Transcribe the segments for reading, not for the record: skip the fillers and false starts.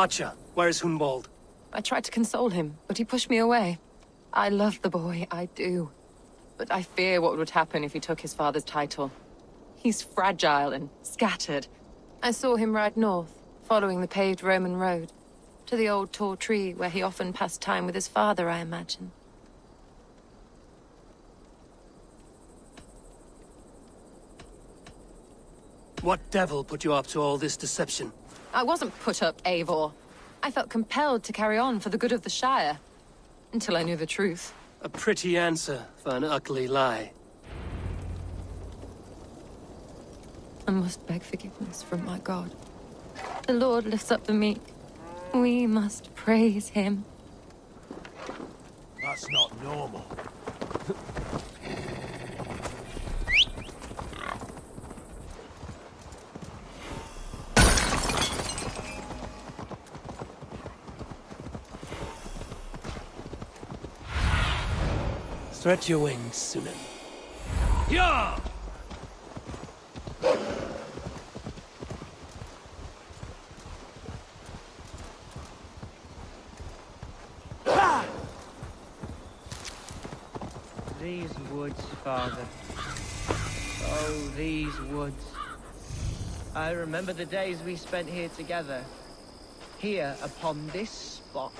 Archer, where is Hunwald? I tried to console him, but he pushed me away. I love the boy, I do. But I fear what would happen if he took his father's title. He's fragile and scattered. I saw him ride north, following the paved Roman road. To the old tall tree where he often passed time with his father, I imagine. What devil put you up to all this deception? I wasn't put up, Eivor. I felt compelled to carry on for the good of the Shire. Until I knew the truth. A pretty answer for an ugly lie. I must beg forgiveness from my God. The Lord lifts up the meek. We must praise him. That's not normal. Stretch your wings, Sunan. Yeah! These woods, Father. Oh, these woods. I remember the days we spent here together. Here, upon this spot.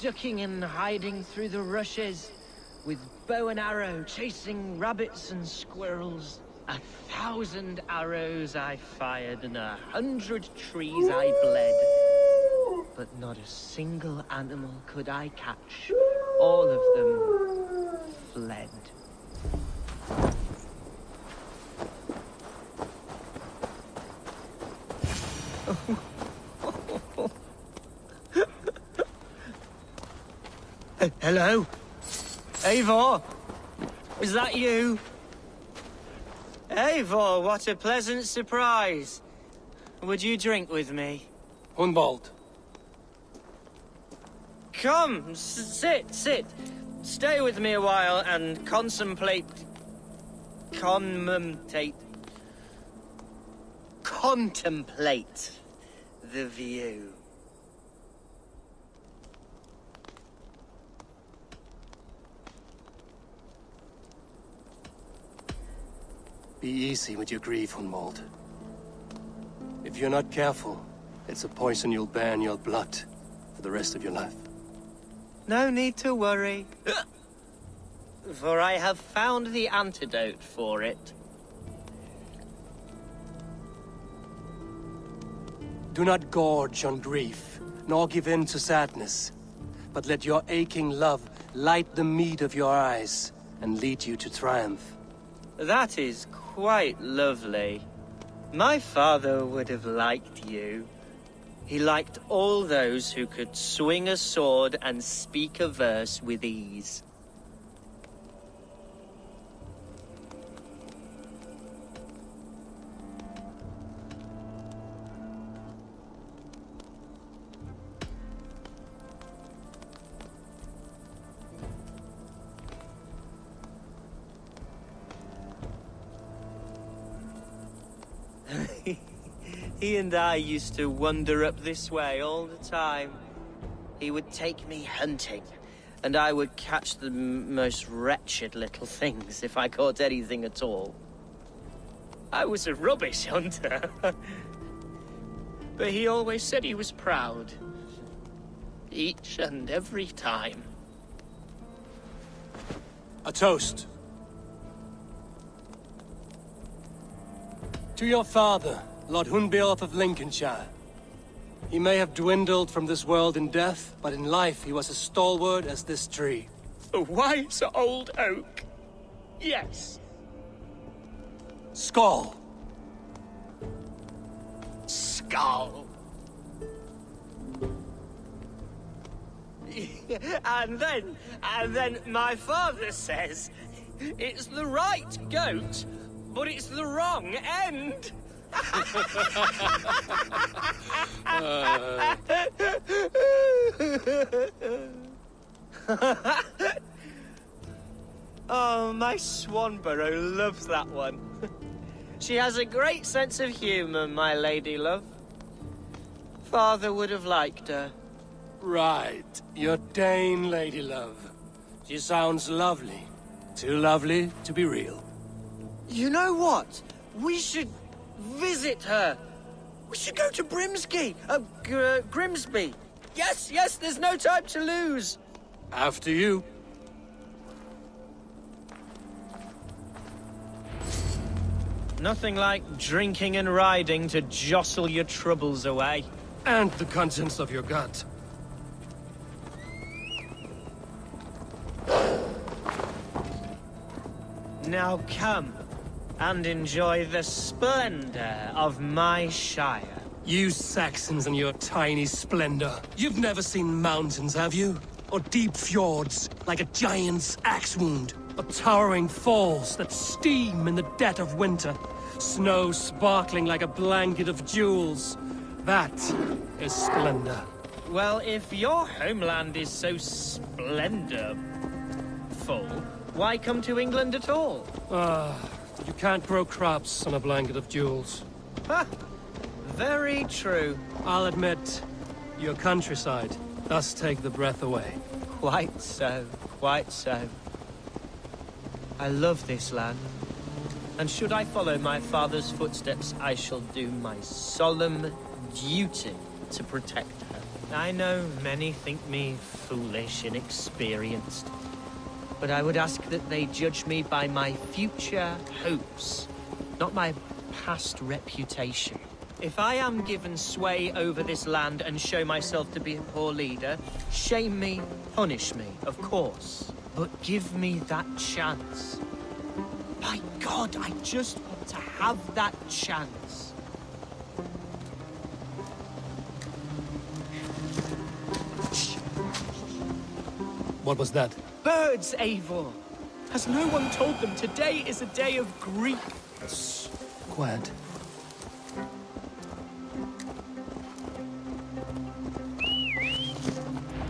Ducking and hiding through the rushes. With bow and arrow, chasing rabbits and squirrels. 1,000 arrows I fired and 100 trees I bled. But not a single animal could I catch. All of them fled. Hello? Eivor? Is that you? Eivor, what a pleasant surprise. Would you drink with me? Hunwald. Come, sit. Stay with me a while and contemplate the view. Be easy with your grief, Hunwald. If you're not careful, it's a poison you'll bear in your blood for the rest of your life. No need to worry. For I have found the antidote for it. Do not gorge on grief, nor give in to sadness, but let your aching love light the mead of your eyes and lead you to triumph. That is quite lovely. My father would have liked you. He liked all those who could swing a sword and speak a verse with ease. He and I used to wander up this way all the time. He would take me hunting, and I would catch the most wretched little things if I caught anything at all. I was a rubbish hunter. But he always said he was proud. Each and every time. A toast. To your father, Lord Hunbeorth of Lincolnshire. He may have dwindled from this world in death, but in life he was as stalwart as this tree. A wise old oak. Yes. Skull. Skull. And then my father says, it's the right goat, but it's the wrong end. Oh, my Swanborough loves that one. She has a great sense of humor, my lady love. Father would have liked her. Right. Your Dane lady love. She sounds lovely. Too lovely to be real. You know what? We should visit her. We should go to Grimsby. Yes, there's no time to lose. After you. Nothing like drinking and riding to jostle your troubles away. And the contents of your gut. Now come and enjoy the splendor of my Shire. You Saxons and your tiny splendor. You've never seen mountains, have you? Or deep fjords, like a giant's axe wound. Or towering falls that steam in the dead of winter. Snow sparkling like a blanket of jewels. That is splendor. Well, if your homeland is so splendorful, why come to England at all? You can't grow crops on a blanket of jewels. Ha! Very true. I'll admit, your countryside does take the breath away. Quite so, quite so. I love this land. And should I follow my father's footsteps, I shall do my solemn duty to protect her. I know many think me foolish, inexperienced. But I would ask that they judge me by my future hopes, not my past reputation. If I am given sway over this land and show myself to be a poor leader, shame me, punish me, of course. But give me that chance. By God, I just want to have that chance. What was that? Birds, Eivor! Has no one told them today is a day of grief? Quiet.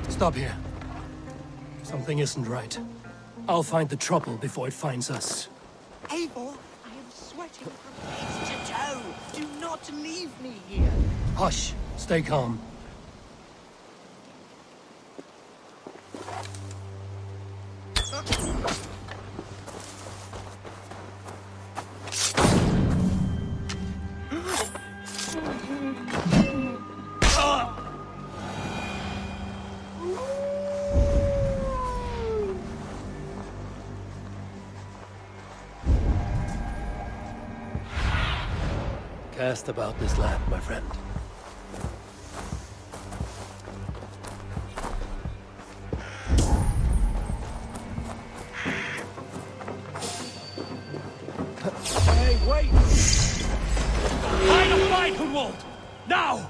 Stop here. Something isn't right. I'll find the trouble before it finds us. Eivor, I am sweating from head to toe. Do not leave me here. Hush. Stay calm. Cast about this land, my friend. Hey, wait! Find a fight, Hunwald! Now!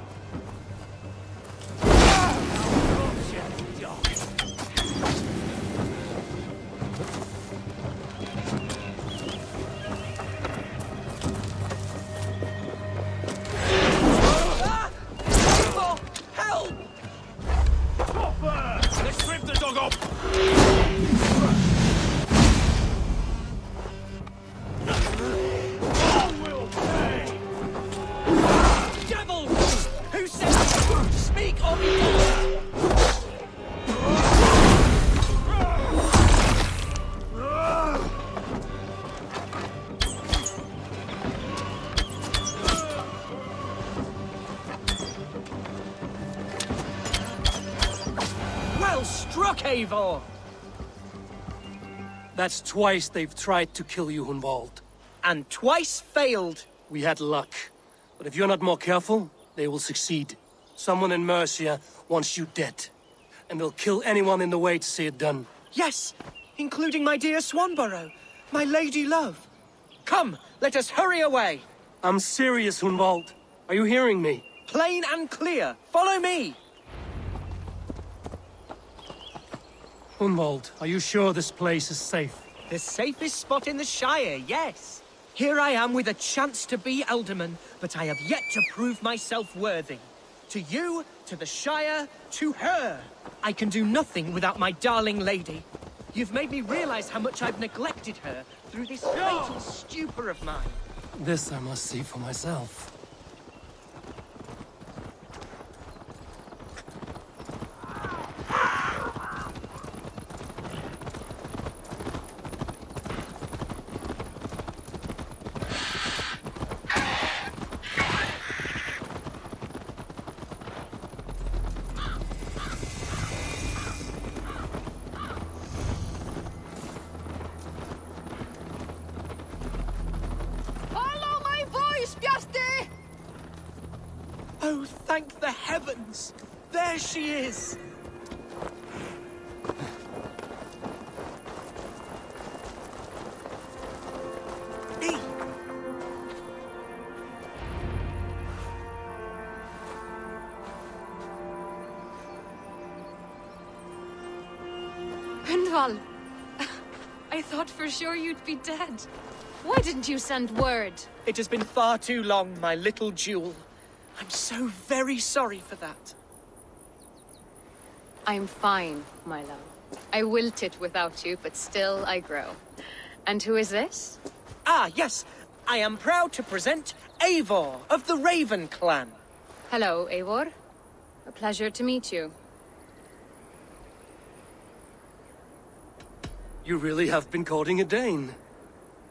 Well struck, Eivor! That's twice they've tried to kill you, Hunwald. And twice failed. We had luck. But if you're not more careful, they will succeed. Someone in Mercia wants you dead. And they'll kill anyone in the way to see it done. Yes, including my dear Swanborough, my lady love. Come, let us hurry away. I'm serious, Hunwald. Are you hearing me? Plain and clear. Follow me. Hunwald, are you sure this place is safe? The safest spot in the Shire, yes. Here I am with a chance to be Alderman, but I have yet to prove myself worthy. To you, to the Shire, to her. I can do nothing without my darling lady. You've made me realize how much I've neglected her through this fatal stupor of mine. This I must see for myself. Oh, thank the heavens! There she is! Gunvald! I thought for sure you'd be dead. Why didn't you send word? It has been far too long, my little jewel. I'm so very sorry for that. I'm fine, my love. I wilted without you, but still I grow. And who is this? Ah, yes. I am proud to present Eivor of the Raven clan. Hello, Eivor. A pleasure to meet you. You really have been courting a Dane.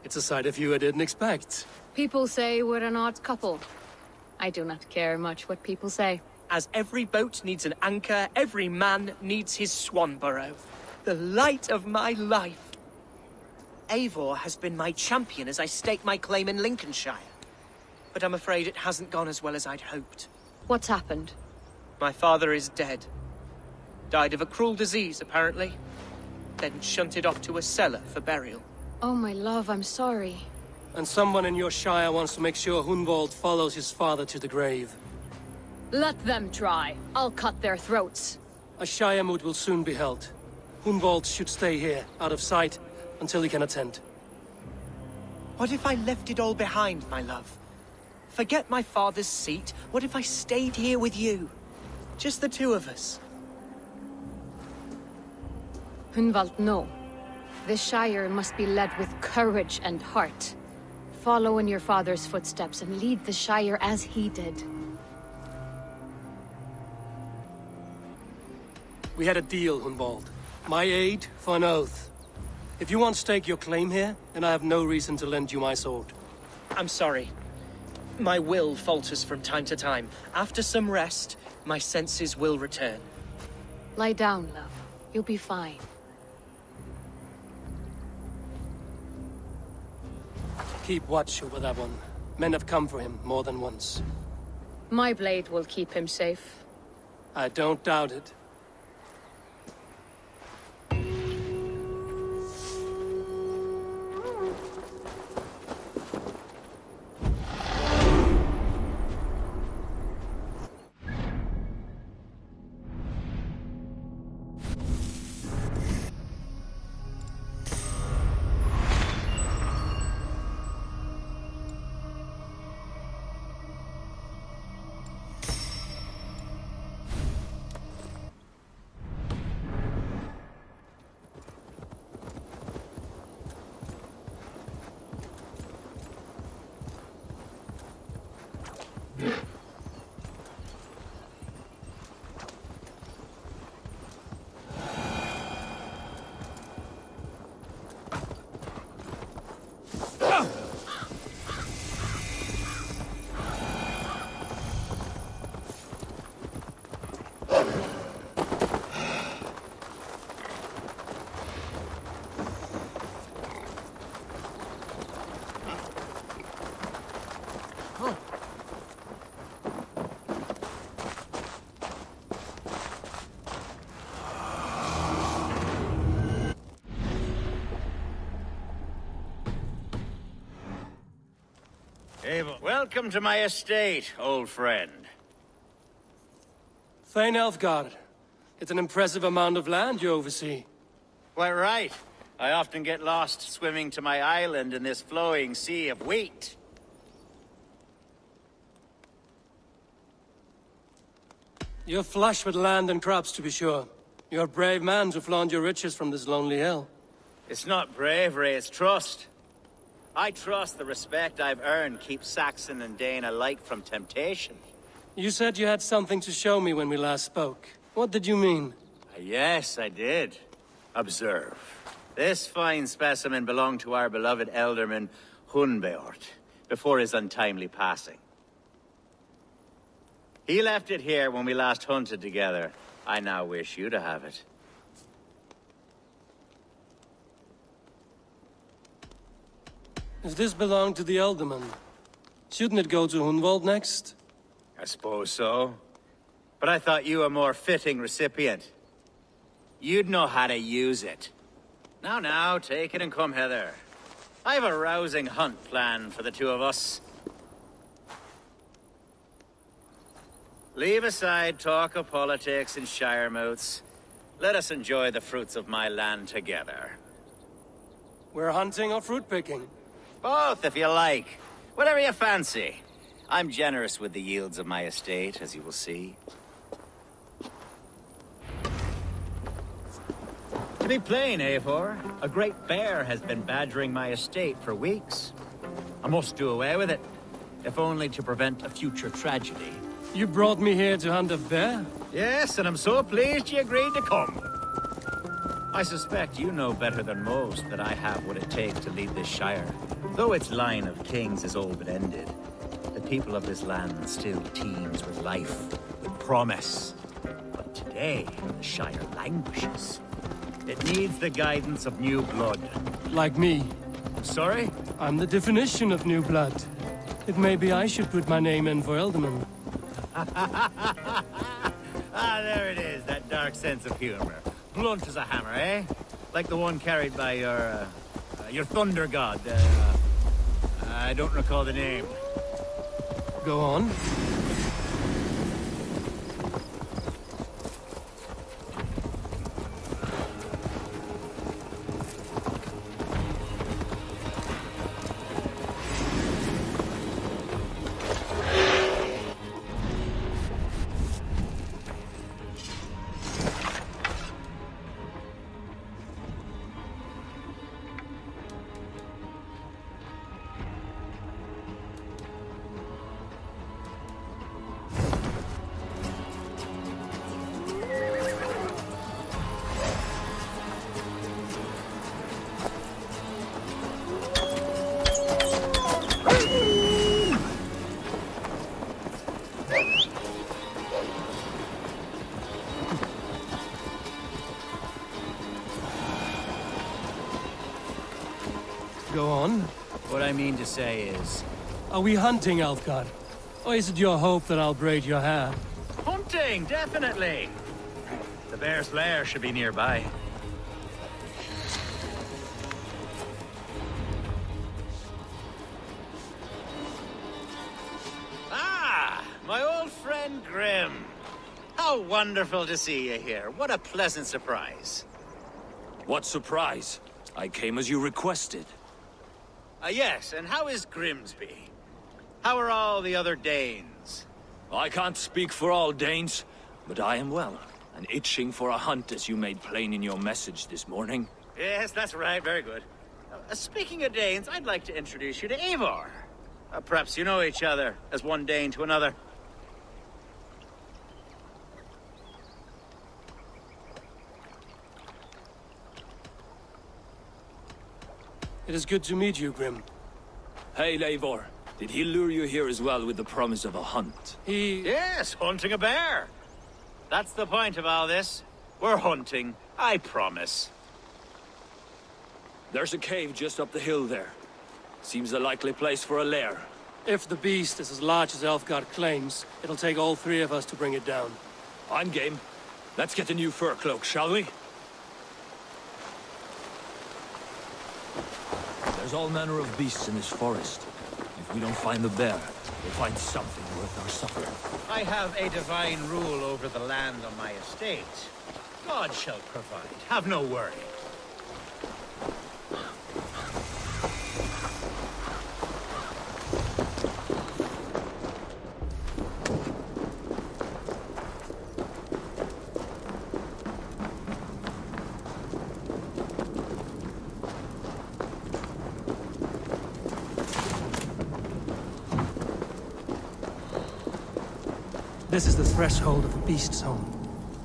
It's a sight of you I didn't expect. People say we're an odd couple. I do not care much what people say. As every boat needs an anchor, every man needs his swanborough. The light of my life. Eivor has been my champion as I stake my claim in Lincolnshire. But I'm afraid it hasn't gone as well as I'd hoped. What's happened? My father is dead. Died of a cruel disease, apparently. Then shunted off to a cellar for burial. Oh, my love, I'm sorry. And someone in your shire wants to make sure Hunwald follows his father to the grave. Let them try. I'll cut their throats. A shire moot will soon be held. Hunwald should stay here, out of sight, until he can attend. What if I left it all behind, my love? Forget my father's seat. What if I stayed here with you? Just the two of us. Hunwald, no. This Shire must be led with courage and heart. Follow in your father's footsteps and lead the Shire as he did. We had a deal, Hunwald. My aid for an oath. If you want to stake your claim here, then I have no reason to lend you my sword. I'm sorry. My will falters from time to time. After some rest, my senses will return. Lie down, love. You'll be fine. Keep watch over that one. Men have come for him more than once. My blade will keep him safe. I don't doubt it. Eivor, welcome to my estate, old friend. Thane Elfgard. It's an impressive amount of land you oversee. Quite right. I often get lost swimming to my island in this flowing sea of wheat. You're flush with land and crops, to be sure. You're a brave man to flaunt your riches from this lonely hill. It's not bravery, it's trust. I trust the respect I've earned keeps Saxon and Dane alike from temptation. You said you had something to show me when we last spoke. What did you mean? Yes, I did. Observe. This fine specimen belonged to our beloved elderman, Hunbeort, before his untimely passing. He left it here when we last hunted together. I now wish you to have it. If this belonged to the Elderman, shouldn't it go to Hunwald next? I suppose so. But I thought you a more fitting recipient. You'd know how to use it. Now, take it and come hither. I've a rousing hunt planned for the two of us. Leave aside talk of politics and shire moots. Let us enjoy the fruits of my land together. We're hunting or fruit picking? Both, if you like. Whatever you fancy. I'm generous with the yields of my estate, as you will see. To be plain, Eivor, a great bear has been badgering my estate for weeks. I must do away with it, if only to prevent a future tragedy. You brought me here to hunt a bear? Yes, and I'm so pleased you agreed to come. I suspect you know better than most that I have what it takes to lead this shire. Though its line of kings is all but ended, the people of this land still teems with life, with promise. But today, the shire languishes. It needs the guidance of new blood. Like me. Sorry? I'm the definition of new blood. It may be I should put my name in for Elderman. Ah, there it is, that dark sense of humor. Blunt as a hammer, eh? Like the one carried by your thunder god. I don't recall the name. Go on. Go on. What I mean to say is... Are we hunting, Elfgard? Or is it your hope that I'll braid your hair? Hunting, definitely! The bear's lair should be nearby. Ah! My old friend Grim. How wonderful to see you here. What a pleasant surprise. What surprise? I came as you requested. Yes, and how is Grimsby? How are all the other Danes? I can't speak for all Danes, but I am well, and itching for a hunt as you made plain in your message this morning. Yes, that's right. Very good. Speaking of Danes, I'd like to introduce you to Eivor. Perhaps you know each other, as one Dane to another. It is good to meet you, Grim. Hey, Eivor. Did he lure you here as well with the promise of a hunt? Yes, hunting a bear. That's the point of all this. We're hunting, I promise. There's a cave just up the hill there. Seems a likely place for a lair. If the beast is as large as Elfgard claims, it'll take all three of us to bring it down. I'm game. Let's get a new fur cloak, shall we? There's all manner of beasts in this forest. If we don't find the bear, we'll find something worth our suffering. I have a divine rule over the land on my estate. God shall provide. Have no worry. This is the threshold of the beast's home.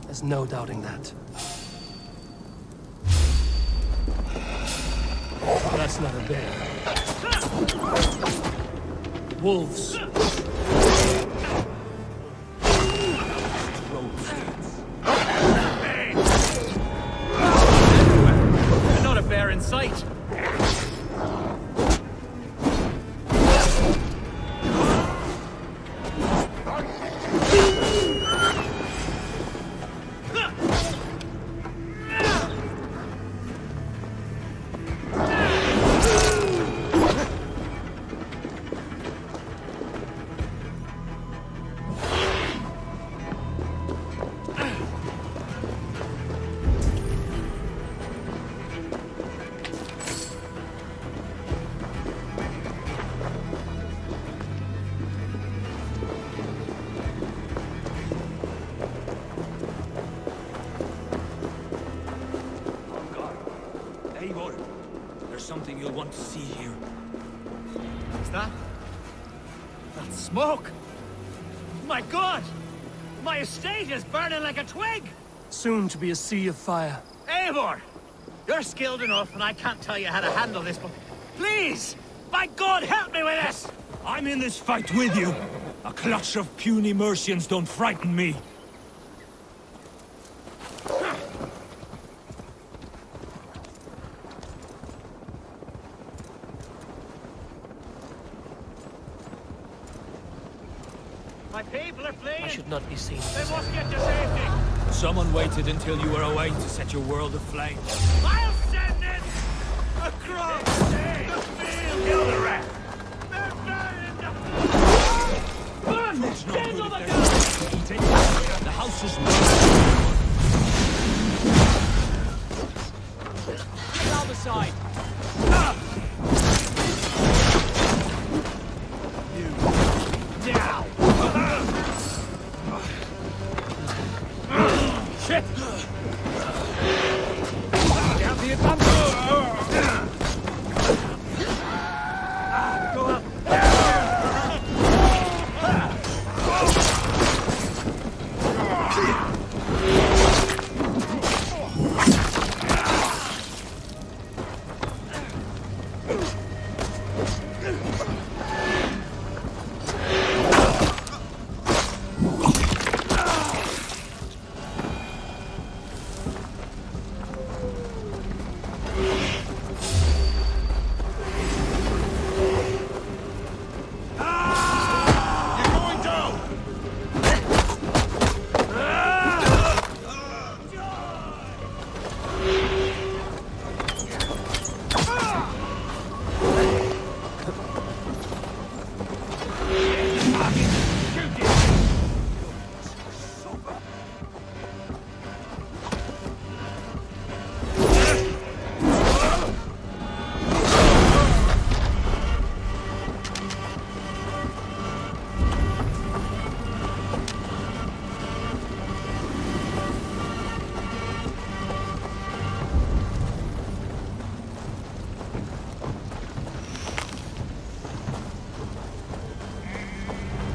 There's no doubting that. That's not a bear. Wolves. And not a bear in sight. you'll want to see here. Is that? That's smoke! My God! My estate is burning like a twig! Soon to be a sea of fire. Eivor! You're skilled enough, and I can't tell you how to handle this, but please! By God, help me with this! I'm in this fight with you. A clutch of puny Mercians don't frighten me. My people are fleeing! I should not be seen. They must get to safety! Someone waited until you were away to set your world aflame. I'll send it! Across the field! Kill the rest! They're burning the... Burn! Stand on the gun! The house is burning. Get out the side! Now! Shit! You have the advantage! Go up!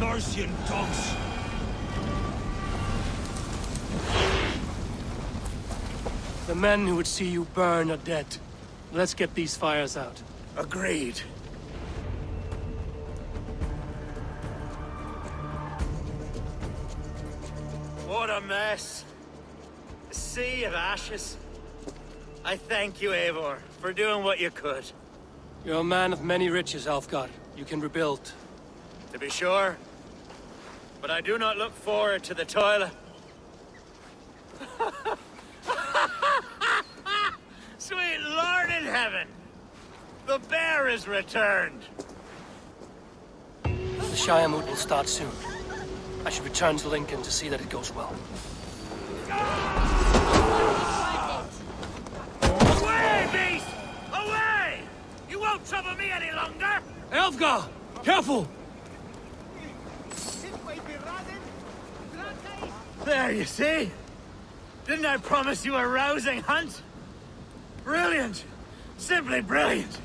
Mercian dogs! The men who would see you burn are dead. Let's get these fires out. Agreed. What a mess. A sea of ashes. I thank you, Eivor, for doing what you could. You're a man of many riches, Alfgar. You can rebuild. To be sure. But I do not look forward to the toil. Sweet Lord in heaven! The bear is returned! The Shire moot will start soon. I should return to Lincoln to see that it goes well. Away, beast! Away! You won't trouble me any longer! Alfgar! Careful! There, you see? Didn't I promise you a rousing hunt? Brilliant! Simply brilliant!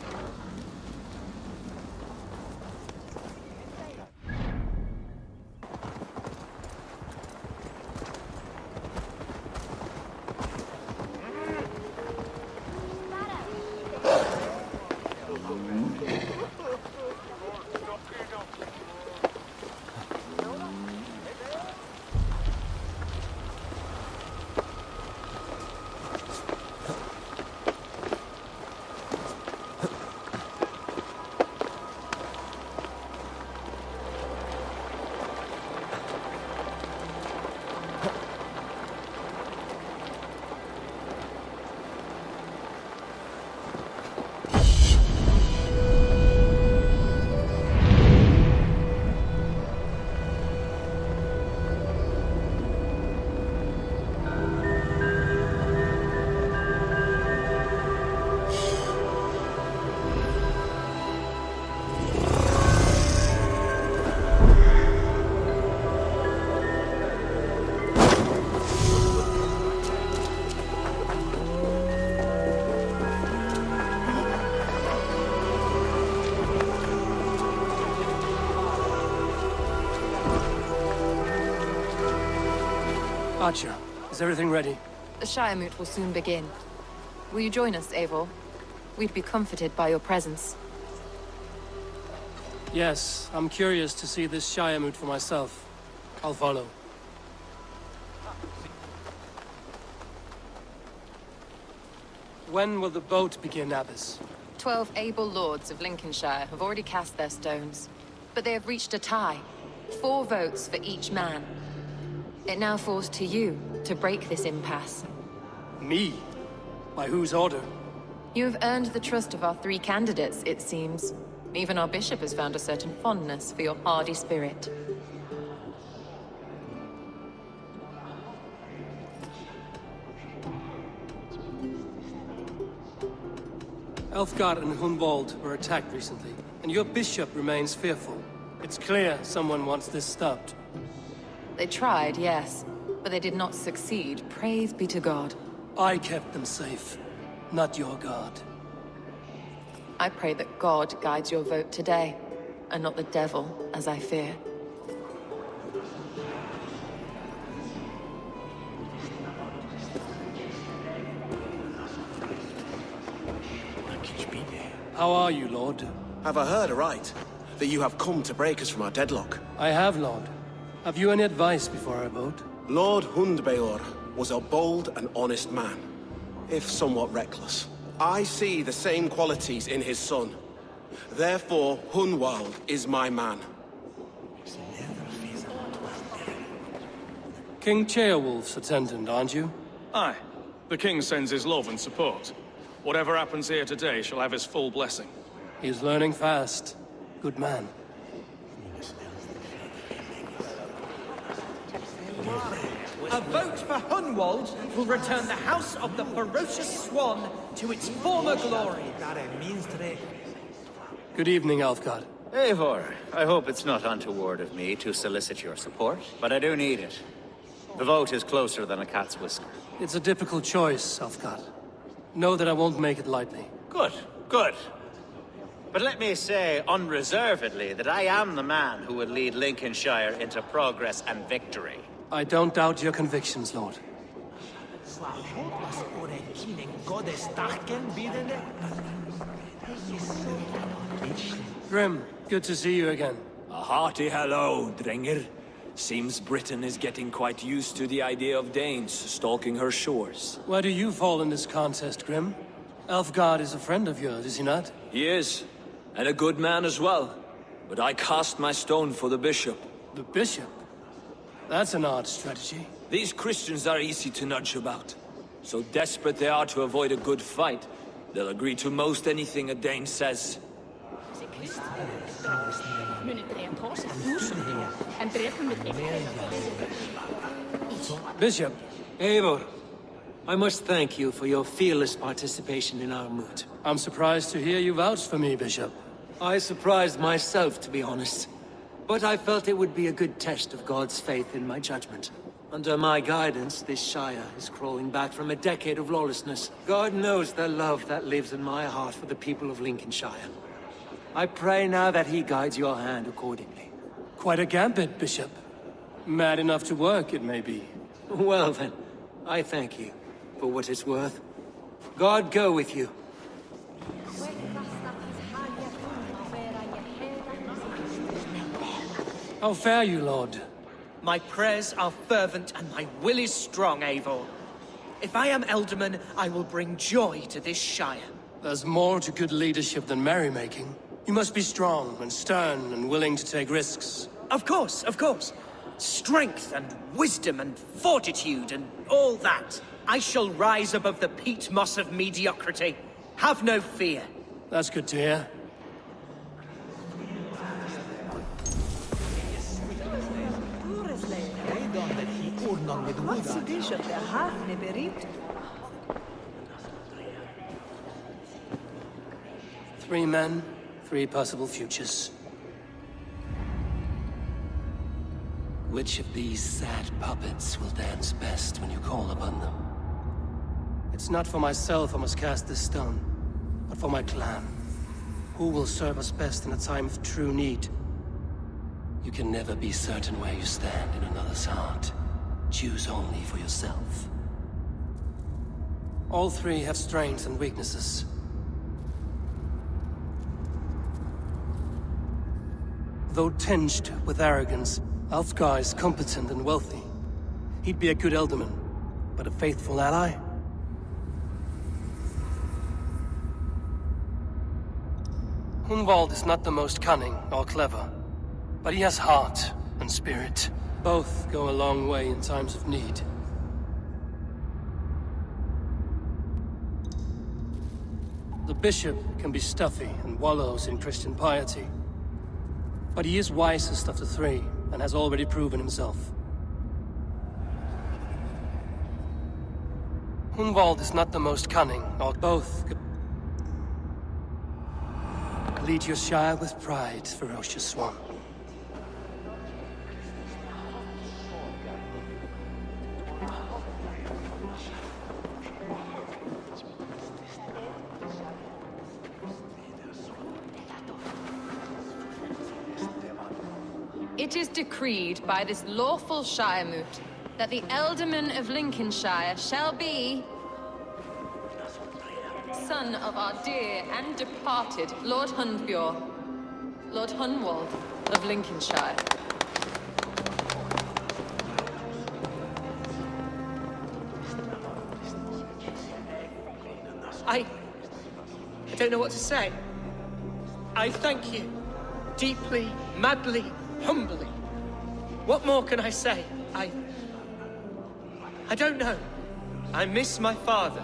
Archer, is everything ready? The Shire Moot will soon begin. Will you join us, Eivor? We'd be comforted by your presence. Yes, I'm curious to see this Shire Moot for myself. I'll follow. When will the boat begin, Abbess? 12 able lords of Lincolnshire have already cast their stones, but they have reached a tie. 4 votes for each man. It now falls to you to break this impasse. Me? By whose order? You have earned the trust of our 3 candidates, it seems. Even our bishop has found a certain fondness for your hardy spirit. Elfgard and Hunwald were attacked recently, and your bishop remains fearful. It's clear someone wants this stopped. They tried, yes, but they did not succeed. Praise be to God. I kept them safe, not your god. I pray that God guides your vote today, and not the devil, as I fear. How are you, Lord? Have I heard aright? That you have come to break us from our deadlock? I have, Lord. Have you any advice before I vote? Lord Hundbeor was a bold and honest man, if somewhat reckless. I see the same qualities in his son. Therefore, Hunwald is my man. King Ceolwulf's attendant, aren't you? Aye. The king sends his love and support. Whatever happens here today shall have his full blessing. He's learning fast. Good man. A vote for Hunwald will return the House of the Ferocious Swan to its former glory. Good evening, Alfgard. Eivor, I hope it's not untoward of me to solicit your support, but I do need it. The vote is closer than a cat's whisker. It's a difficult choice, Alfgard. Know that I won't make it lightly. Good, good. But let me say unreservedly that I am the man who would lead Lincolnshire into progress and victory. I don't doubt your convictions, Lord. Grim, good to see you again. A hearty hello, Drenger. Seems Britain is getting quite used to the idea of Danes stalking her shores. Where do you fall in this contest, Grim? Elfgard is a friend of yours, is he not? He is, and a good man as well. But I cast my stone for the bishop. The bishop? That's an odd strategy. These Christians are easy to nudge about. So desperate they are to avoid a good fight, they'll agree to most anything a Dane says. Bishop, Eivor, I must thank you for your fearless participation in our moot. I'm surprised to hear you vouch for me, Bishop. I surprised myself, to be honest. But I felt it would be a good test of God's faith in my judgment. Under my guidance, this Shire is crawling back from a decade of lawlessness. God knows the love that lives in my heart for the people of Lincolnshire. I pray now that he guides your hand accordingly. Quite a gambit, Bishop. Mad enough to work, it may be. Well then, I thank you for what it's worth. God go with you. How fare you, Lord? My prayers are fervent and my will is strong, Eivor. If I am Elderman, I will bring joy to this Shire. There's more to good leadership than merrymaking. You must be strong and stern and willing to take risks. Of course, of course. Strength and wisdom and fortitude and all that. I shall rise above the peat moss of mediocrity. Have no fear. That's good to hear. Three men, 3 possible futures. Which of these sad puppets will dance best when you call upon them? It's not for myself I must cast this stone, but for my clan. Who will serve us best in a time of true need? You can never be certain where you stand in another's heart. choose only for yourself. All three have strengths and weaknesses. Though tinged with arrogance, Alfgar is competent and wealthy. He'd be a good Elderman, but a faithful ally? Hunwald is not the most cunning or clever, but he has heart and spirit. Both go a long way in times of need. The bishop can be stuffy and wallows in Christian piety, but he is wisest of the three and has already proven himself. Hunwald is not the most cunning, or both lead your shire with pride, ferocious one. It is decreed by this lawful Shiremoot that the Ealdorman of Lincolnshire shall be son of our dear and departed Lord Hundbjorn, Lord Hunwald of Lincolnshire. I don't know what to say. I thank you. Deeply, madly, humbly. What more can I say? I don't know. I miss my father.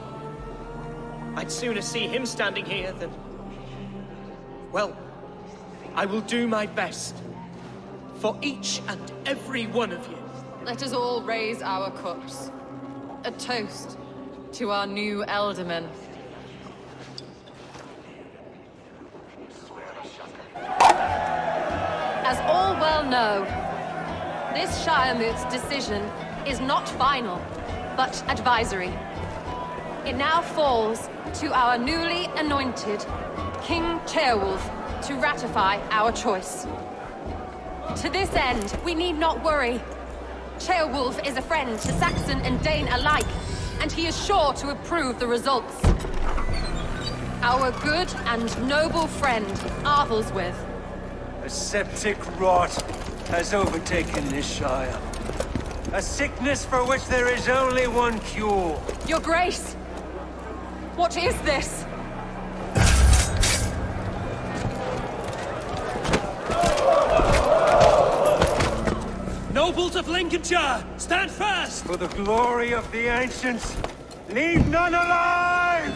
I'd sooner see him standing here than... Well, I will do my best. For each and every one of you. Let us all raise our cups. A toast to our new Ealdorman. As all well know, this Shiremoot's decision is not final, but advisory. It now falls to our newly anointed King Ceolwulf to ratify our choice. To this end, we need not worry. Ceolwulf is a friend to Saxon and Dane alike, and he is sure to approve the results. Our good and noble friend, Arthelswith. A septic rot has overtaken this shire. A sickness for which there is only one cure. Your Grace! What is this? Nobles of Lincolnshire, stand fast! For the glory of the ancients, leave none alive!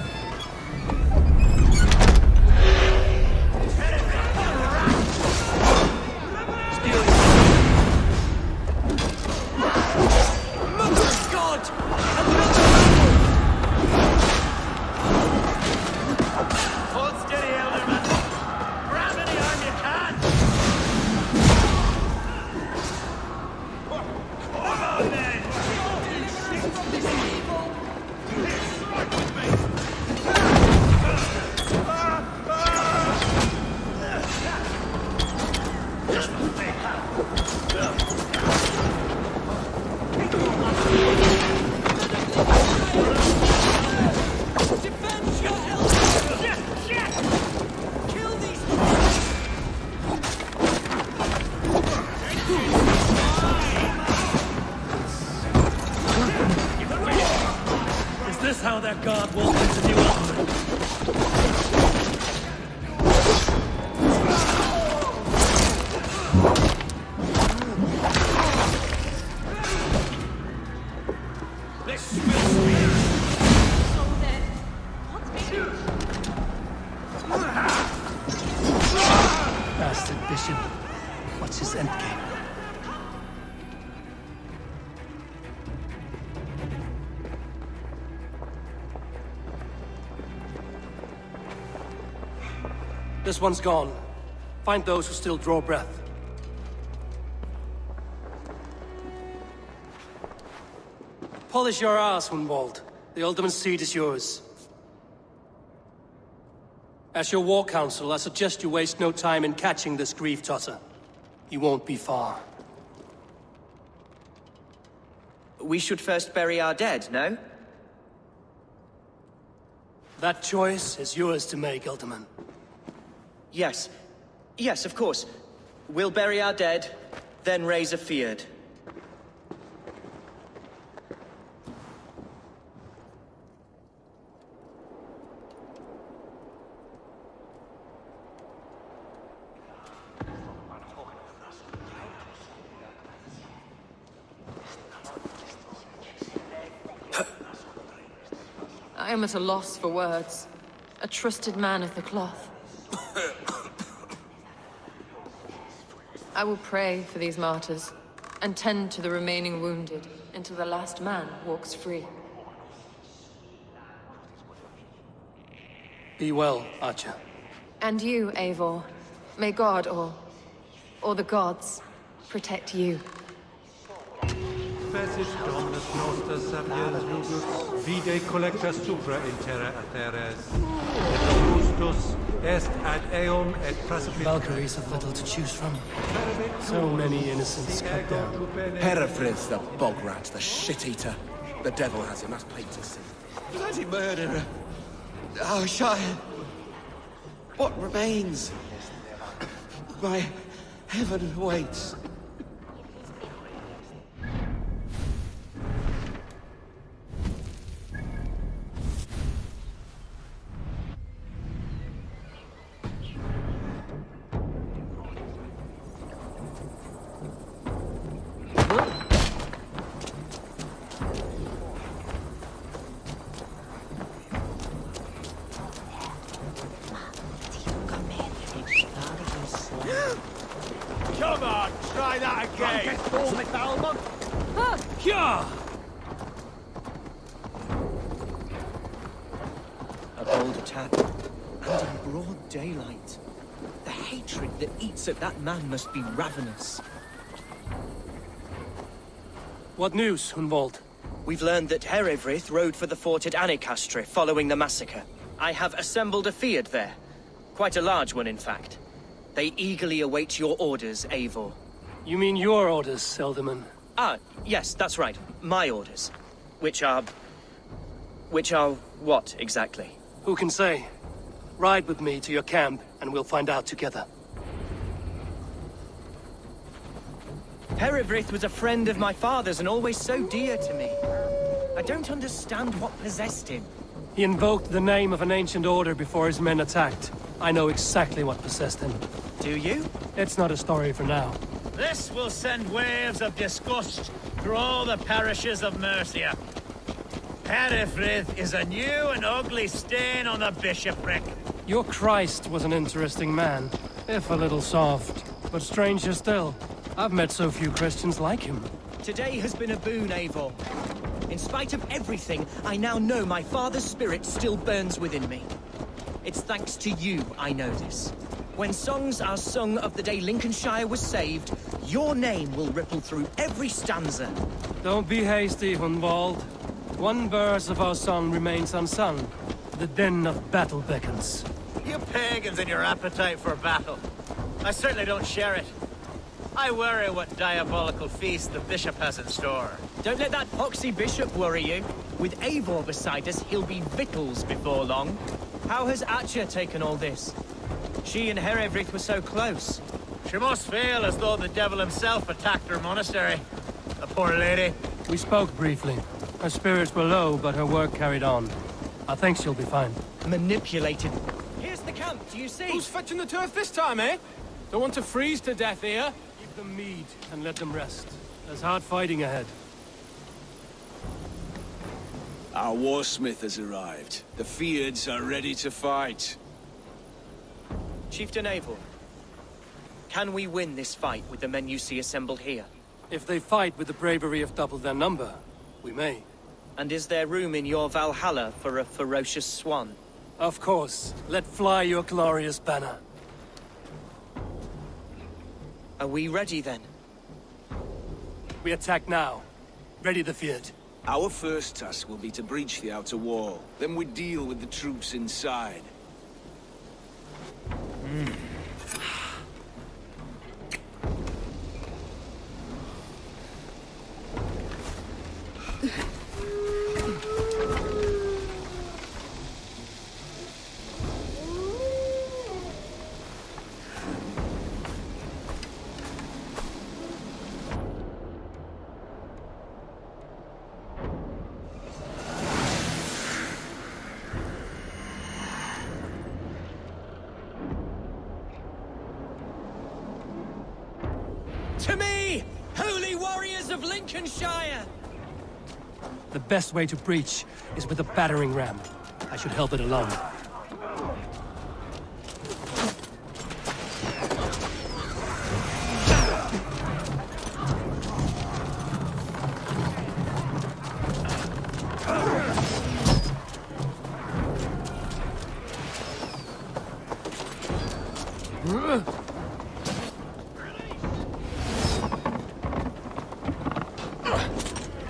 How that guard welcomes a new Ealdorman. Bastard bishop. What's his endgame? This one's gone. Find those who still draw breath. Polish your ass, Hunwald. The Ealdorman's seat is yours. As your war council, I suggest you waste no time in catching this grief-tosser. He won't be far. We should first bury our dead, no? That choice is yours to make, Ultiman. Yes. Yes, of course. We'll bury our dead, then raise a feared. I am at a loss for words. A trusted man of the cloth. I will pray for these martyrs, and tend to the remaining wounded, until the last man walks free. Be well, Archer. And you, Eivor. May God, or the gods, protect you. Passage Dominus Nostra Sapiens Lugus, vide collecta supra in terra ateres, et Augustus est ad eum et praecipitum. Valkyries have little to choose from. So many innocents cut down. Herefrith, the bog rat, the shit-eater. The devil has him, that's plain to see. Bloody murderer! Our Shire! What remains? My heaven waits. Come on, try that again! Hyah! A bold attack, and in broad daylight. The hatred that eats at that man must be ravenous. What news, Hunwald? We've learned that Herefrith rode for the fort at Annikastre following the massacre. I have assembled a feard there. Quite a large one, in fact. They eagerly await your orders, Eivor. You mean your orders, Elderman? Ah, yes, that's right. My orders. Which are what, exactly? Who can say? Ride with me to your camp, and we'll find out together. Herefrith was a friend of my father's and always so dear to me. I don't understand what possessed him. He invoked the name of an ancient order before his men attacked. I know exactly what possessed him. Do you? It's not a story for now. This will send waves of disgust through all the parishes of Mercia. Herefrith is a new and ugly stain on the bishopric. Your Christ was an interesting man, if a little soft. But stranger still, I've met so few Christians like him. Today has been a boon, Eivor. In spite of everything, I now know my father's spirit still burns within me. It's thanks to you I know this. When songs are sung of the day Lincolnshire was saved, your name will ripple through every stanza. Don't be hasty, Hunwald. One verse of our song remains unsung. The din of battle beckons. You pagans and your appetite for battle. I certainly don't share it. I worry what diabolical feast the bishop has in store. Don't let that poxy bishop worry you. With Eivor beside us, he'll be victuals before long. How has Atcha taken all this? She and Herefrith were so close. She must feel as though the devil himself attacked her monastery. The poor lady. We spoke briefly. Her spirits were low, but her work carried on. I think she'll be fine. Manipulated. Here's the camp, do you see? Who's fetching the turf this time, eh? Don't want to freeze to death here. Give them mead and let them rest. There's hard fighting ahead. Our warsmith has arrived. The Feards are ready to fight. Chieftain Eivor, can we win this fight with the men you see assembled here? If they fight with the bravery of double their number, we may. And is there room in your Valhalla for a ferocious swan? Of course. Let fly your glorious banner. Are we ready then? We attack now. Ready the field. Our first task will be to breach the outer wall. Then we deal with the troops inside. To me, holy warriors of Lincolnshire! The best way to breach is with a battering ram. I should help it along.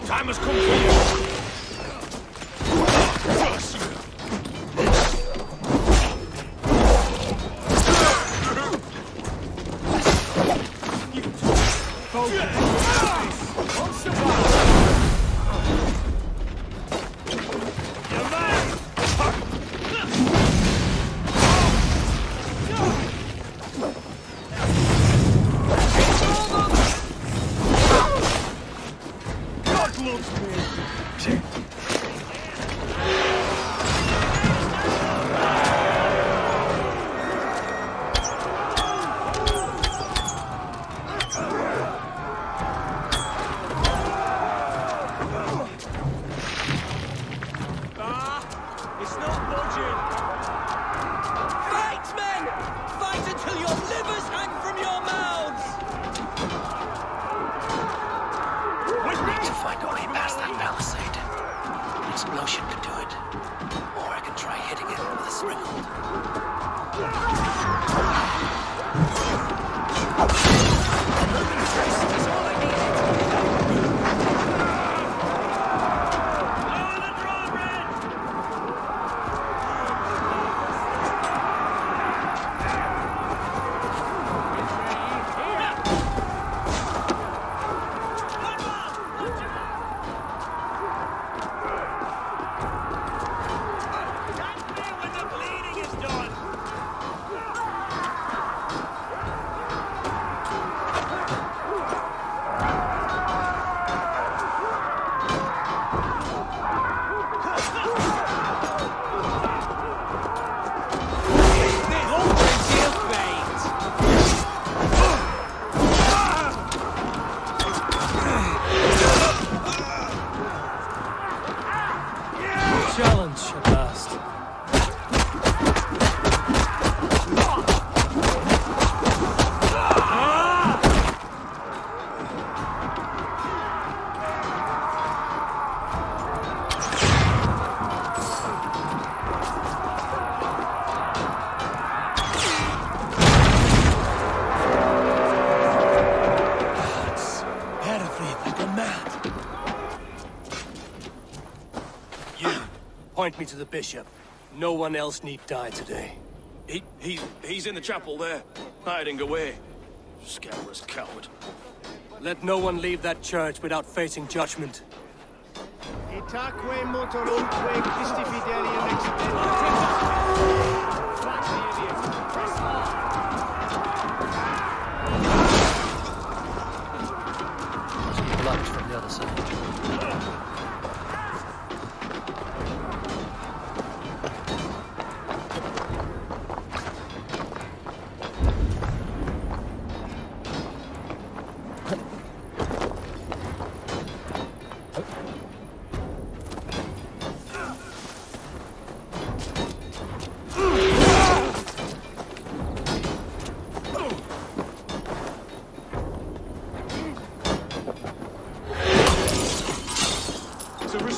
Time has come for you! Challenge at last. Point me to the bishop. No one else need die today. He's in the chapel there, hiding away. Scandalous coward. Let no one leave that church without facing judgment. Itaque motorumque Christi fidelium Blocked from the other side.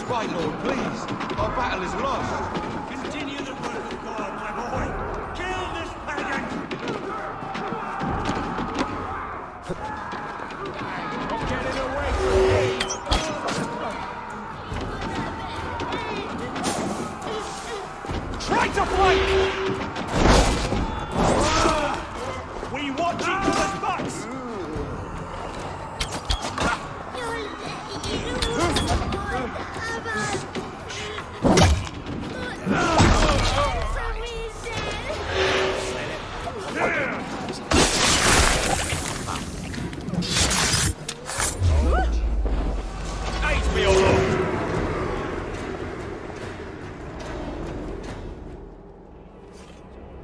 Right, Lord, please. Our battle is lost. Continue the work of God, my boy. Kill this pagan! Get it away from me! Try to fight! We watch each other's butts!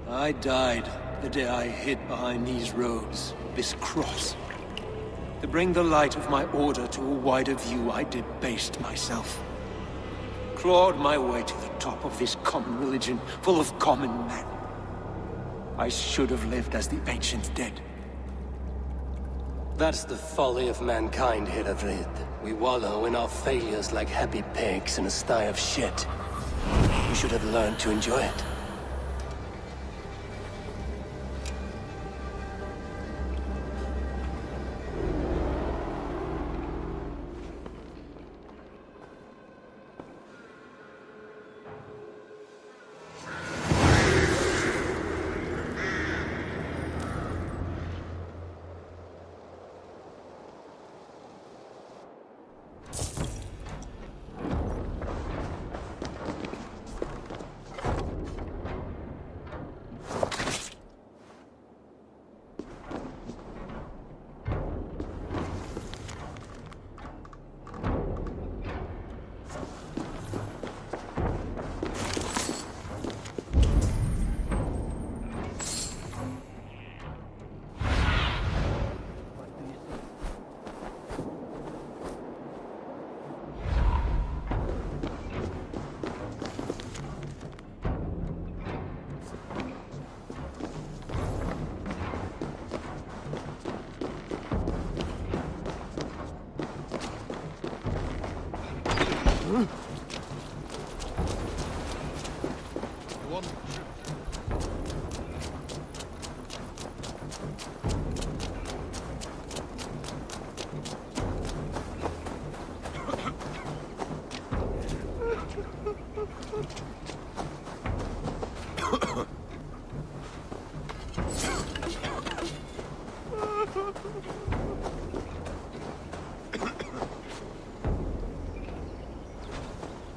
I died the day I hid behind these roads, this cross. To bring the light of my order to a wider view, I debased myself. Clawed my way to the top of this common religion, full of common men. I should have lived as the ancient dead. That's the folly of mankind, Heravrid. We wallow in our failures like happy pigs in a sty of shit. We should have learned to enjoy it.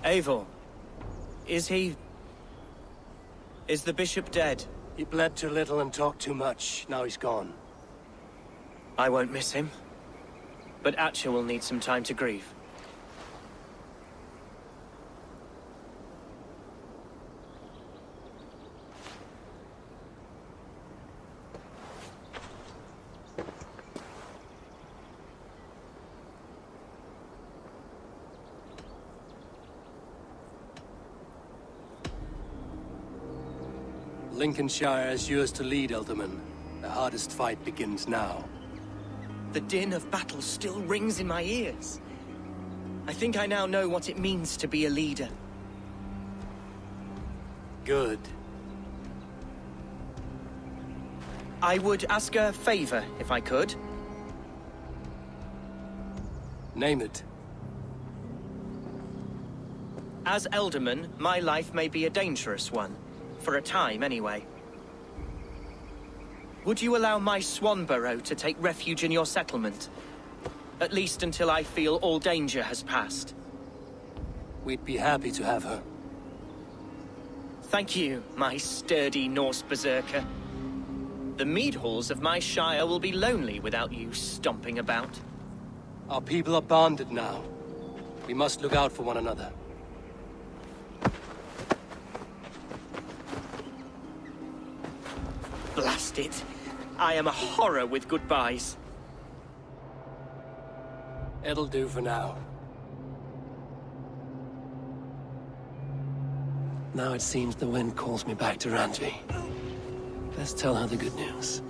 Eivor, is the bishop dead? He bled too little and talked too much. Now he's gone. I won't miss him. But Atcha will need some time to grieve. Lincolnshire is yours to lead, Elderman. The hardest fight begins now. The din of battle still rings in my ears. I think I now know what it means to be a leader. Good. I would ask a favor, if I could. Name it. As Elderman, my life may be a dangerous one. For a time, anyway. Would you allow my Swanborough to take refuge in your settlement? At least until I feel all danger has passed. We'd be happy to have her. Thank you, my sturdy Norse berserker. The mead halls of my shire will be lonely without you stomping about. Our people are bonded now. We must look out for one another. Blast it. I am a horror with goodbyes. It'll do for now. Now it seems the wind calls me back to Randvi. Let's tell her the good news.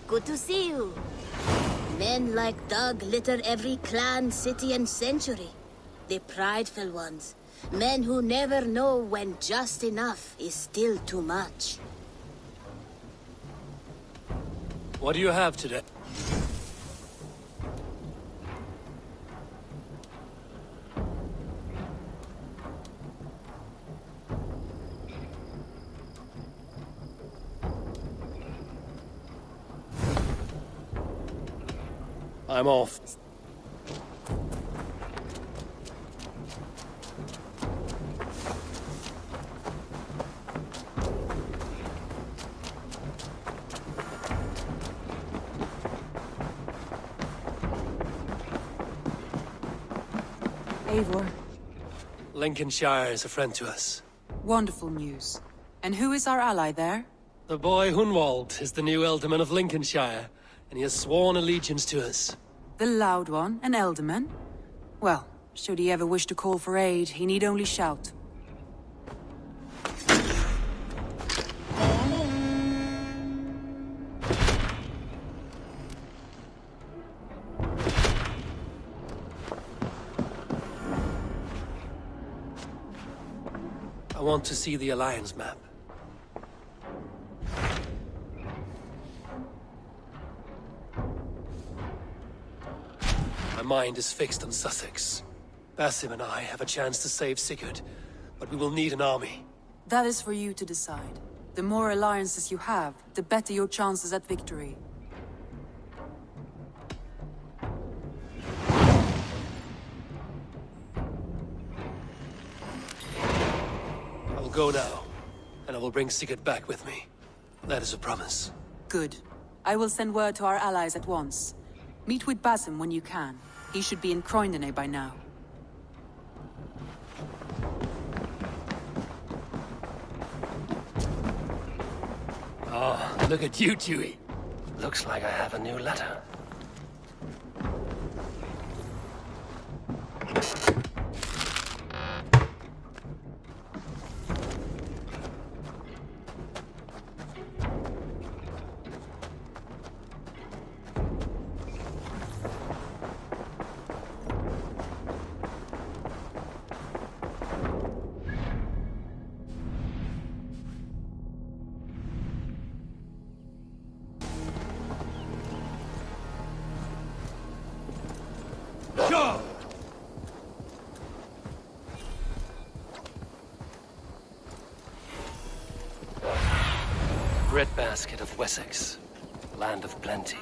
Good to see you. Men like Doug litter every clan, city, and century. The prideful ones. Men who never know when just enough is still too much. What do you have today? I'm off. Eivor. Lincolnshire is a friend to us. Wonderful news. And who is our ally there? The boy Hunwald is the new Ealdorman of Lincolnshire, and he has sworn allegiance to us. The loud one, an Ealdorman? Well, should he ever wish to call for aid, he need only shout. I want to see the Alliance map. My mind is fixed on Sussex. Basim and I have a chance to save Sigurd, but we will need an army. That is for you to decide. The more alliances you have, the better your chances at victory. I will go now, and I will bring Sigurd back with me. That is a promise. Good. I will send word to our allies at once. Meet with Basim when you can. He should be in Croydon by now. Oh, look at you, Dewey. Looks like I have a new letter. Breadbasket of Wessex, land of plenty.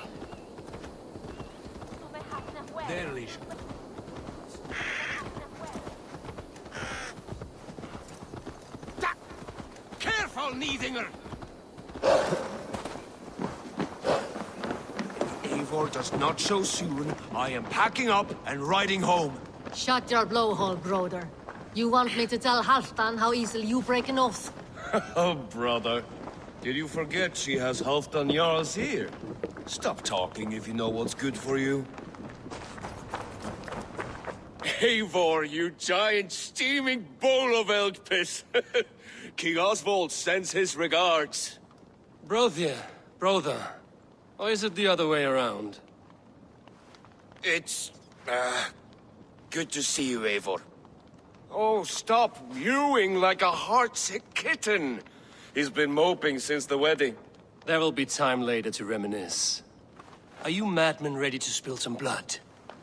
Careful, Neithinger! Eivor does not show soon. I am packing up and riding home. Shut your blowhole, brother. You want me to tell Halfdan how easily you break an oath? Oh, brother. Did you forget she has Halfdan Jarl's here? Stop talking if you know what's good for you. Eivor, you giant steaming bowl of elk piss. King Oswald sends his regards. Brothia, brother. Or is it the other way around? It's, good to see you, Eivor. Oh, stop mewing like a heartsick kitten. He's been moping since the wedding. There will be time later to reminisce. Are you madmen ready to spill some blood?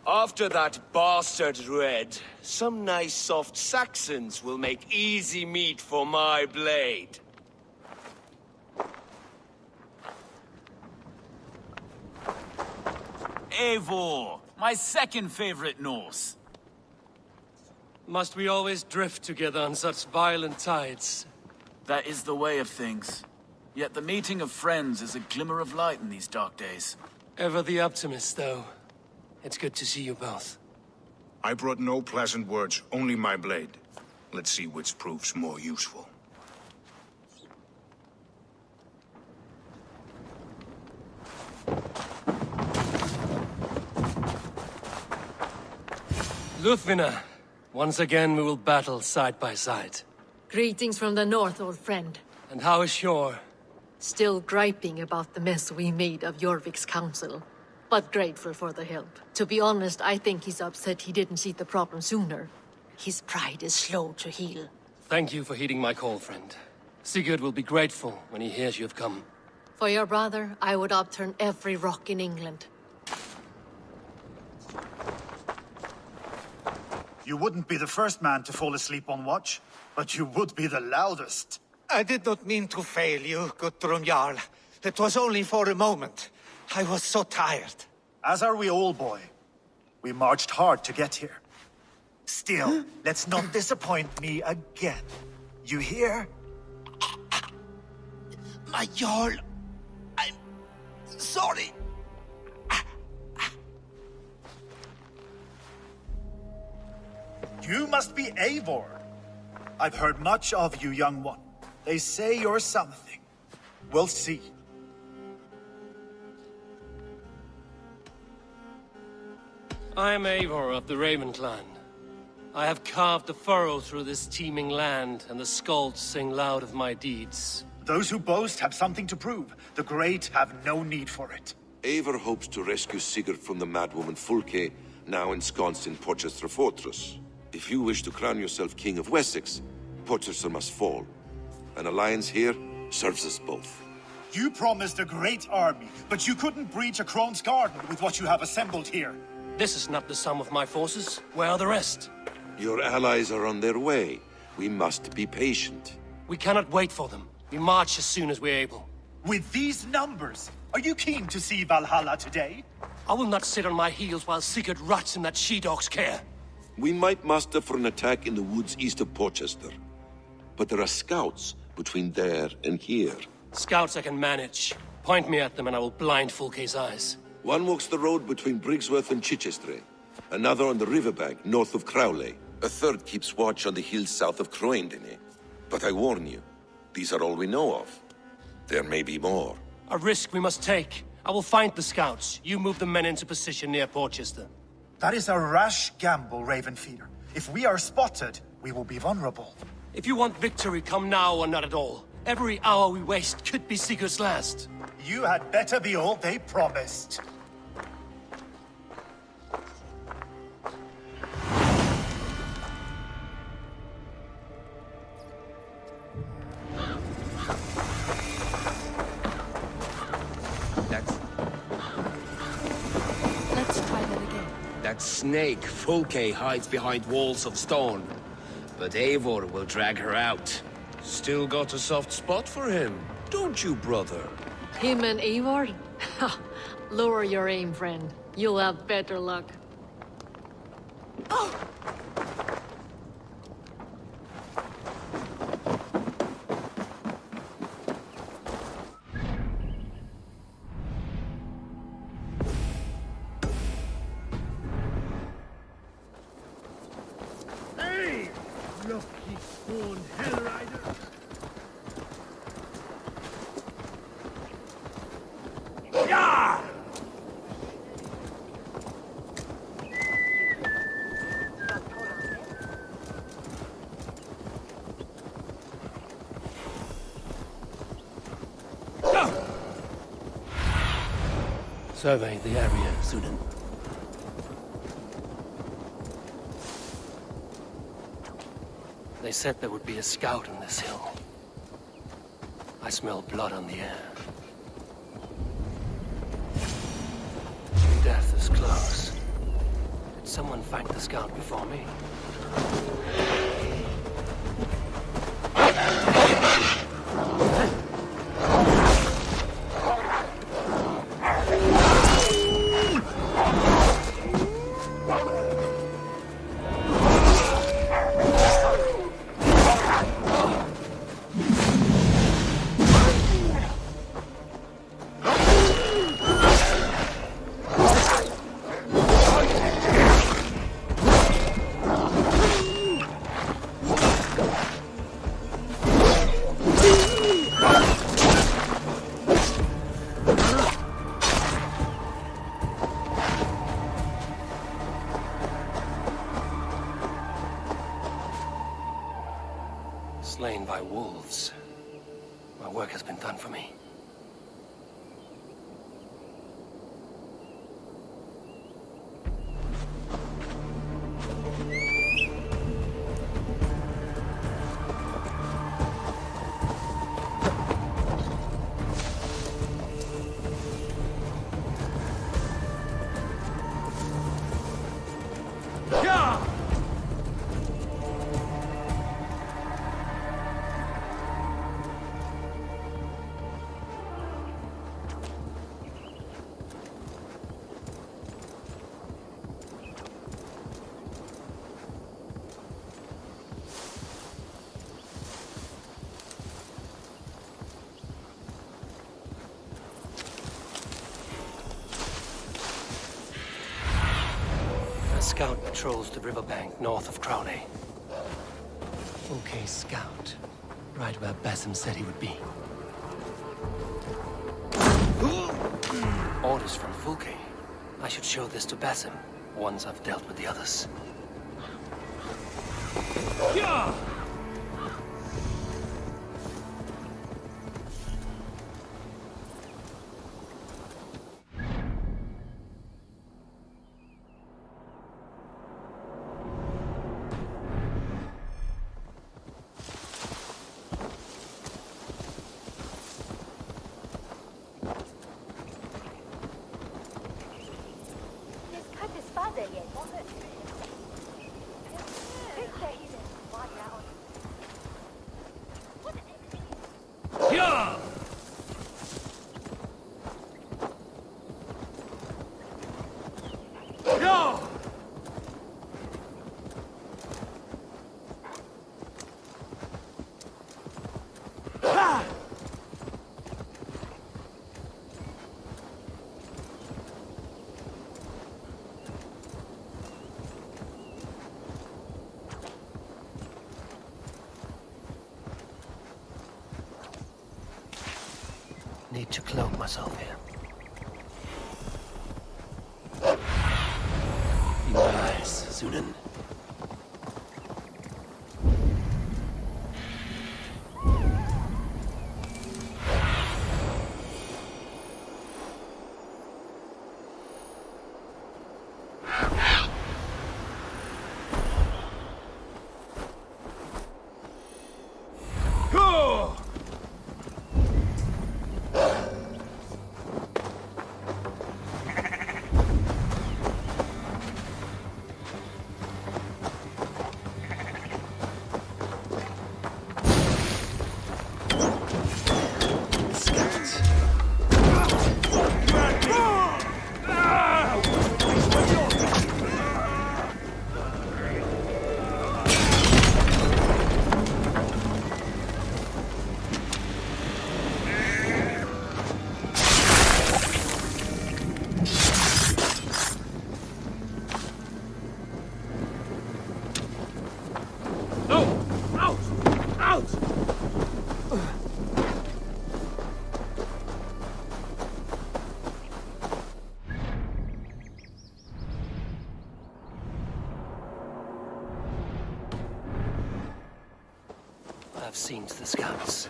After that bastard Red, some nice soft Saxons will make easy meat for my blade. Eivor, my second favorite Norse. Must we always drift together on such violent tides? That is the way of things. Yet the meeting of friends is a glimmer of light in these dark days. Ever the optimist, though. It's good to see you both. I brought no pleasant words, only my blade. Let's see which proves more useful. Luthvina, once again we will battle side by side. Greetings from the north, old friend. And how is Shore? Still griping about the mess we made of Jorvik's council, but grateful for the help. To be honest, I think he's upset he didn't see the problem sooner. His pride is slow to heal. Thank you for heeding my call, friend. Sigurd will be grateful when he hears you have come. For your brother, I would upturn every rock in England. You wouldn't be the first man to fall asleep on watch, but you would be the loudest. I did not mean to fail you, Guthrum Jarl. It was only for a moment. I was so tired. As are we all, boy. We marched hard to get here. Still, let's not disappoint me again. You hear? My Jarl, I'm sorry. You must be Eivor. I've heard much of you, young one. They say you're something. We'll see. I am Eivor of the Raven clan. I have carved a furrow through this teeming land, and the skulls sing loud of my deeds. Those who boast have something to prove. The great have no need for it. Eivor hopes to rescue Sigurd from the madwoman Fulke, now ensconced in Porchester Fortress. If you wish to crown yourself King of Wessex, Porchester must fall. An alliance here serves us both. You promised a great army, but you couldn't breach a Crone's garden with what you have assembled here. This is not the sum of my forces. Where are the rest? Your allies are on their way. We must be patient. We cannot wait for them. We march as soon as we're able. With these numbers, are you keen to see Valhalla today? I will not sit on my heels while Sigurd rots in that she-dog's care. We might muster for an attack in the woods east of Porchester. But there are scouts between there and here. Scouts I can manage. Point me at them and I will blind Fulke's eyes. One walks the road between Briggsworth and Chichester. Another on the riverbank north of Crowley. A third keeps watch on the hills south of Croendene. But I warn you, these are all we know of. There may be more. A risk we must take. I will find the scouts. You move the men into position near Porchester. That is a rash gamble, Ravenfeeder. If we are spotted, we will be vulnerable. If you want victory, come now or not at all. Every hour we waste could be Sigurd's last. You had better be all they promised. Let's try that again. That snake, Fulke, hides behind walls of stone. But Eivor will drag her out. Still got a soft spot for him, don't you, brother? Him and Eivor? Lower your aim, friend. You'll have better luck. Oh! Hey! Lucky spawned hell rider! Yeah! Survey the area, Sudan. They said there would be a scout on this hill. I smell blood on the air. Death is close. Did someone find the scout before me? Slain by wolves. My work has been done for me. A scout patrols the riverbank north of Crowley. Okay, scout. Right where Basim said he would be. Orders from Fulke. I should show this to Basim, once I've dealt with the others. Yeah! Need to cloak myself here. Nice, Sunan. I've seen to the scouts.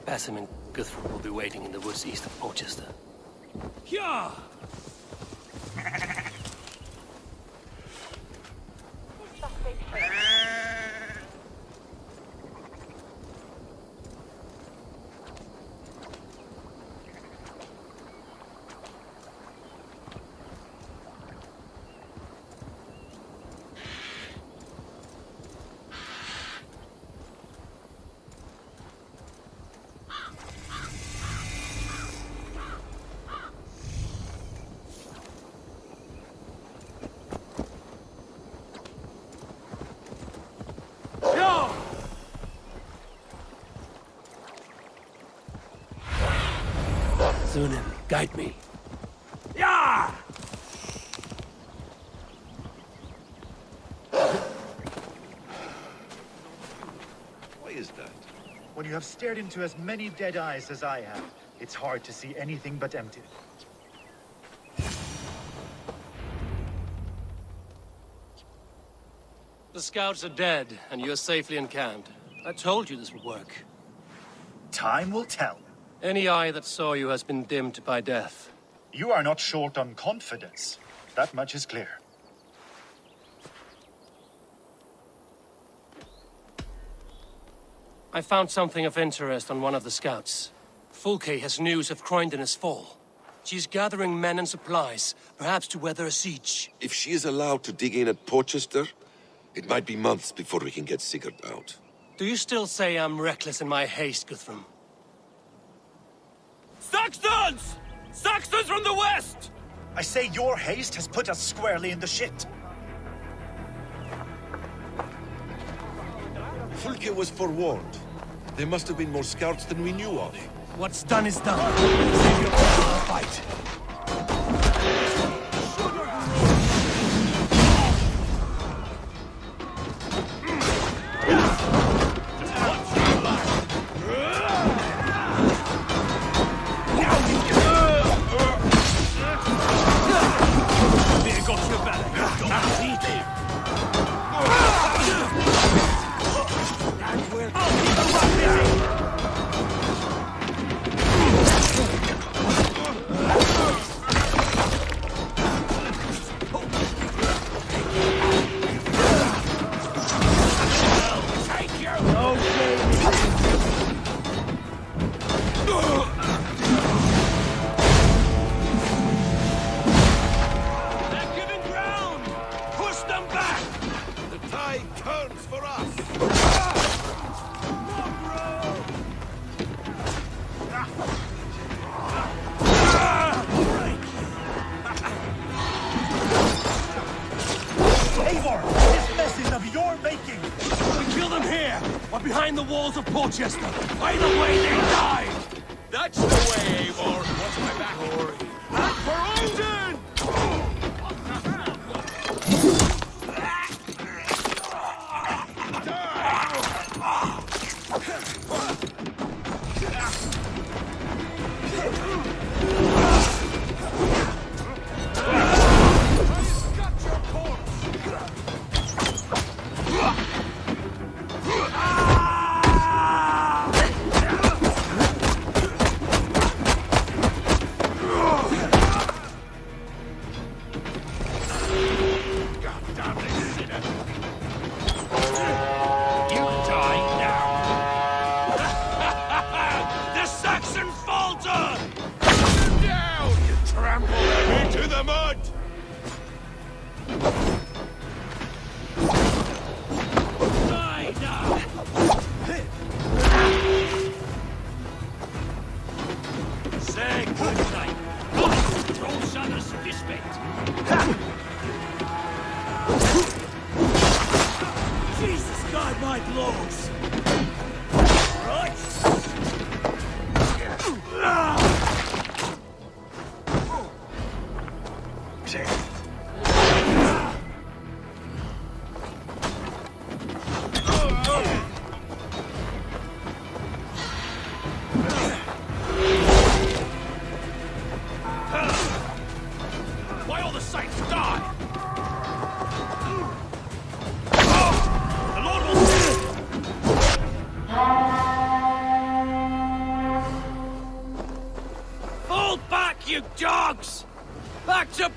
Basim and Guthrum will be waiting in the woods east of Porchester. Yeah! Sunan, guide me. Yeah! Why is that? When you have stared into as many dead eyes as I have, it's hard to see anything but empty. The scouts are dead, and you're safely encamped. I told you this would work. Time will tell. Any eye that saw you has been dimmed by death. You are not short on confidence. That much is clear. I found something of interest on one of the scouts. Fulke has news of Croydon's fall. She's gathering men and supplies, perhaps to weather a siege. If she is allowed to dig in at Porchester, it might be months before we can get Sigurd out. Do you still say I'm reckless in my haste, Guthrum? Saxons! Saxons from the west! I say your haste has put us squarely in the shit. Fulke was forewarned. There must have been more scouts than we knew of. What's done is done. Save your time for the fight. Now you Eivor, this mess is of your making! We kill them here, or behind the walls of Portchester. Either way, they die! That's the way, Eivor. Watch my back. Glory. And for Odin!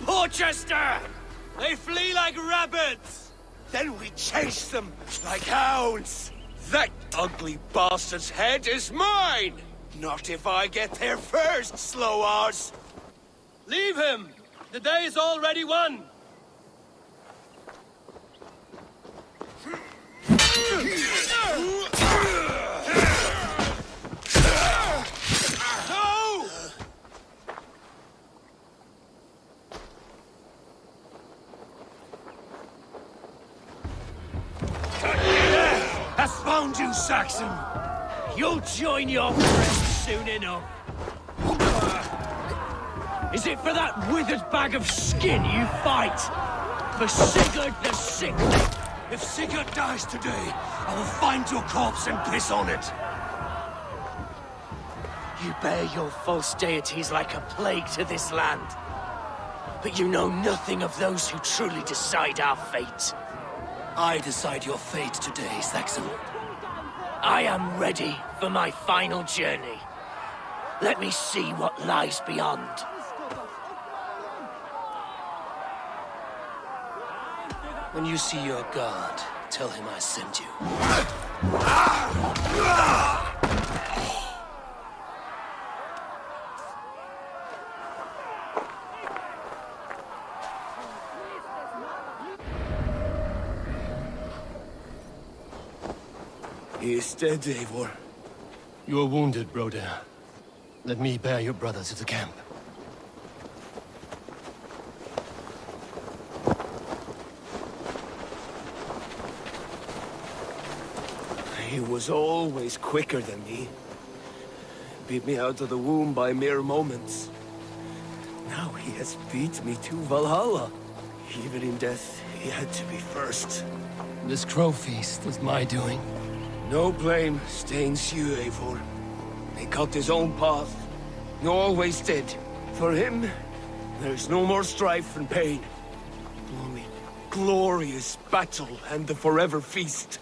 Portchester! They flee like rabbits! Then we chase them like hounds! That ugly bastard's head is mine! Not if I get there first, slow-arse! Leave him! The day is already won! Found you, Saxon! You'll join your friends soon enough. Is it for that withered bag of skin you fight? For Sigurd the Sixth? If Sigurd dies today, I will find your corpse and piss on it. You bear your false deities like a plague to this land. But you know nothing of those who truly decide our fate. I decide your fate today, Saxon. I am ready for my final journey. Let me see what lies beyond. When you see your god, tell him I sent you. He is dead, Eivor. You are wounded, Broder. Let me bear your brother to the camp. He was always quicker than me. Beat me out of the womb by mere moments. Now he has beat me to Valhalla. Even in death, he had to be first. This crow feast is my doing. No blame stains you, Eivor. He cut his own path. He always did. For him, there's no more strife and pain. Only glorious battle and the forever feast.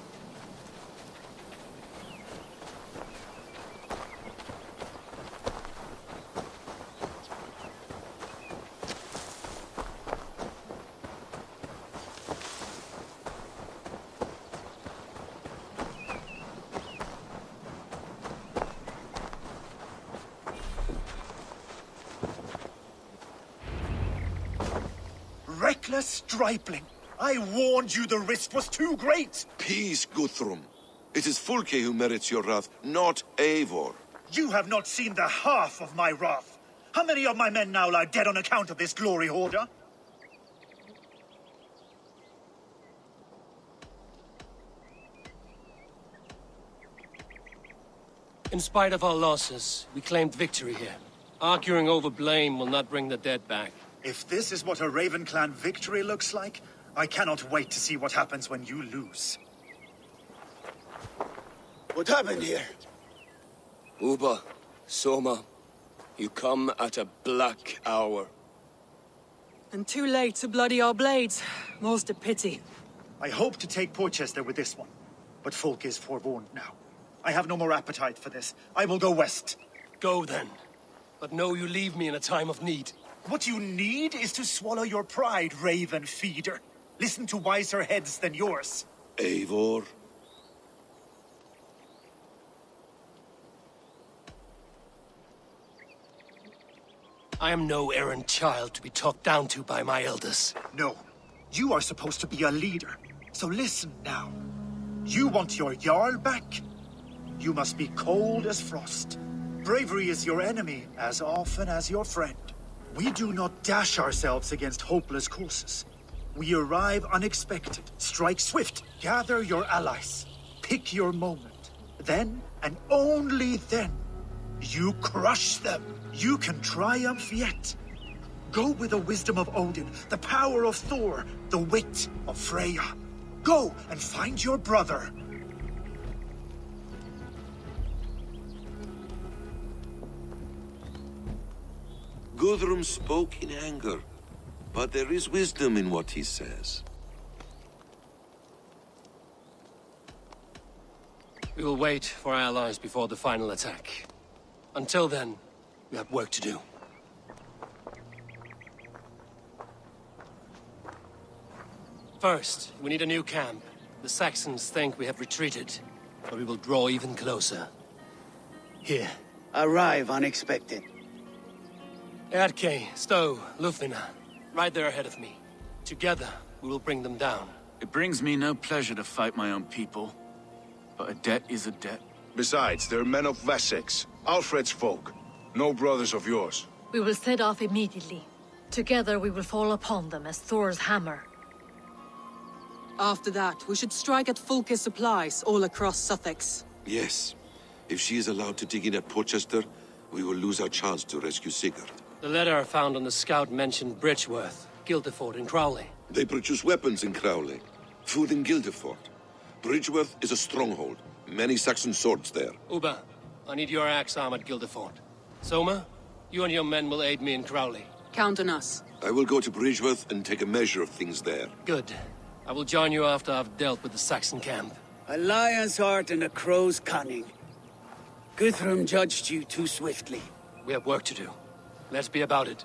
Reckless stripling! I warned you the risk was too great! Peace, Guthrum. It is Fulke who merits your wrath, not Eivor. You have not seen the half of my wrath. How many of my men now lie dead on account of this glory hoarder? In spite of our losses, we claimed victory here. Arguing over blame will not bring the dead back. If this is what a Raven Clan victory looks like, I cannot wait to see what happens when you lose. What happened here? Uba, Soma, you come at a black hour. And too late to bloody our blades. Most a pity. I hope to take Porchester with this one, but folk is forewarned now. I have no more appetite for this. I will go west. Go then. But know you leave me in a time of need. What you need is to swallow your pride, Raven Feeder. Listen to wiser heads than yours. Eivor. I am no errant child to be talked down to by my elders. No. You are supposed to be a leader. So listen now. You want your Jarl back? You must be cold as frost. Bravery is your enemy as often as your friend. We do not dash ourselves against hopeless courses. We arrive unexpected, strike swift, gather your allies, pick your moment. Then, and only then, you crush them. You can triumph yet. Go with the wisdom of Odin, the power of Thor, the wit of Freya. Go and find your brother. Guthrum spoke in anger, but there is wisdom in what he says. We will wait for our allies before the final attack. Until then, we have work to do. First, we need a new camp. The Saxons think we have retreated, but we will draw even closer. Here. Arrive unexpected. Erke, Stowe, Lufina, right there ahead of me. Together, we will bring them down. It brings me no pleasure to fight my own people, but a debt is a debt. Besides, they're men of Wessex, Alfred's folk. No brothers of yours. We will set off immediately. Together we will fall upon them as Thor's hammer. After that, we should strike at Fulke's supplies all across Sussex. Yes. If she is allowed to dig in at Porchester, we will lose our chance to rescue Sigurd. The letter found on the scout mentioned Bridgeworth, Guildeford, and Crowley. They produce weapons in Crowley, food in Guildeford. Bridgeworth is a stronghold. Many Saxon swords there. Uba, I need your axe arm at Guildeford. Soma, you and your men will aid me in Crowley. Count on us. I will go to Bridgeworth and take a measure of things there. Good. I will join you after I've dealt with the Saxon camp. A lion's heart and a crow's cunning. Guthrum judged you too swiftly. We have work to do. Let's be about it.